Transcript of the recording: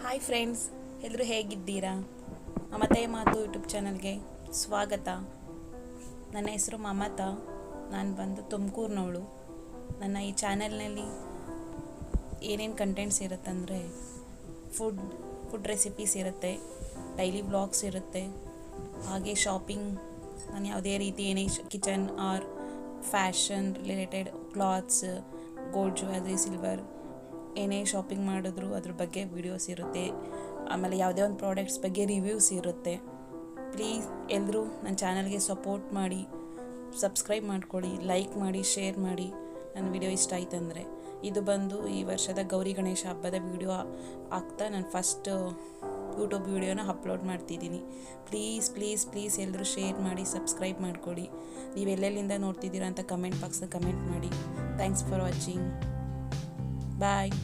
Hi friends, ಎಲ್ಲರೂ ಹೇಗಿದ್ದೀರಾ? ಮಮತೆಯ ಮಾತು ಯೂಟ್ಯೂಬ್ ಚಾನಲ್ಗೆ ಸ್ವಾಗತ. ನನ್ನ ಹೆಸರು ಮಮತಾ. ನಾನು ಬಂದು ತುಮಕೂರಿನವಳು. ನನ್ನ ಈ ಚಾನಲ್ನಲ್ಲಿ ಏನೇನು ಕಂಟೆಂಟ್ಸ್ ಇರುತ್ತಂದರೆ ಫುಡ್ ರೆಸಿಪೀಸ್ ಇರುತ್ತೆ, ಡೈಲಿ ವ್ಲಾಗ್ಸ್ ಇರುತ್ತೆ, ಹಾಗೆ ಶಾಪಿಂಗ್. ನಾನು ಯಾವುದೇ ರೀತಿ ಏನೇ kitchen or fashion related clothes, gold jewellery, silver ಏನೇ ಶಾಪಿಂಗ್ ಮಾಡಿದ್ರು ಅದ್ರ ಬಗ್ಗೆ ವಿಡಿಯೋಸ್ ಇರುತ್ತೆ. ಆಮೇಲೆ ಯಾವುದೇ ಒಂದು ಪ್ರಾಡಕ್ಟ್ಸ್ ಬಗ್ಗೆ ರಿವ್ಯೂಸ್ ಇರುತ್ತೆ. ಪ್ಲೀಸ್ ಎಲ್ಲರೂ ನನ್ನ ಚಾನಲ್ಗೆ ಸಪೋರ್ಟ್ ಮಾಡಿ, ಸಬ್ಸ್ಕ್ರೈಬ್ ಮಾಡ್ಕೊಳ್ಳಿ, ಲೈಕ್ ಮಾಡಿ, ಶೇರ್ ಮಾಡಿ. ನನ್ನ ವಿಡಿಯೋ ಇಷ್ಟ ಆಯ್ತಂದರೆ. ಇದು ಬಂದು ಈ ವರ್ಷದ ಗೌರಿ ಗಣೇಶ ಹಬ್ಬದ ವಿಡಿಯೋ ಆಗ್ತಾ ನಾನು ಫಸ್ಟ್ ಯೂಟ್ಯೂಬ್ ವಿಡಿಯೋನ ಅಪ್ಲೋಡ್ ಮಾಡ್ತಿದ್ದೀನಿ. ಪ್ಲೀಸ್ ಪ್ಲೀಸ್ ಪ್ಲೀಸ್ ಎಲ್ಲರೂ ಶೇರ್ ಮಾಡಿ, ಸಬ್ಸ್ಕ್ರೈಬ್ ಮಾಡ್ಕೊಳ್ಳಿ. ನೀವು ಎಲ್ಲೆಲ್ಲಿಂದ ನೋಡ್ತಿದ್ದೀರಾ ಅಂತ ಕಮೆಂಟ್ ಬಾಕ್ಸಲ್ಲಿ ಕಮೆಂಟ್ ಮಾಡಿ. Thanks for watching. Bye.